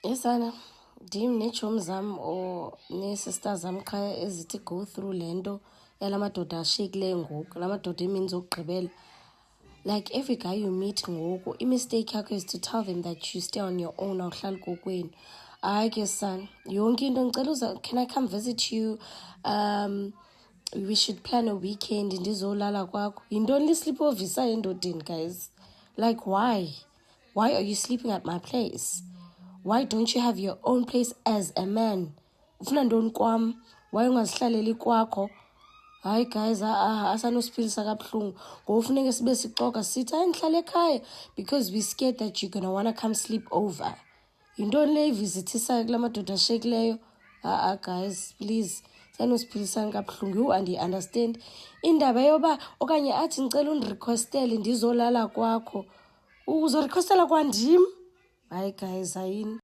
Yesana, ndim neetshomi zam or nee-sisters zam qha ezithi go through le nto yala madoda ashiyekileyo ngoku, la madoda emininzi okugqibela. Like every guy you meet ngoku, imistake yakho is to tell them that you stay on your own, awuhlali kokwenu. Hayi ke son, yonke into ngicela can I come visit you? We should plan a weekend ndizolala kwakho. Yintoni lislipovisayo endodeni, guys? Like why? Why are you sleeping at my place? Why don't you have your own place as a man? Ufuna ntoni kwam? Why ungazihlaleli kwakho? Hayi guys, asanosiphilisa kabuhlungu. Ngokufuneka sibe sixoka sithi hayi ndihlala ekhaya because we scared that you're gonna wanna come sleep over. Yintoni le ivizithisayo kula madoda ashiyekileyo? Guys, please. Sanosiphilisani kabuhlungu. You andiyi-understand. Indaba yoba okanye athi ngicela undirequestele ndizolala kwakho. Uzorequestela kwandim? Hayi guys, ayini.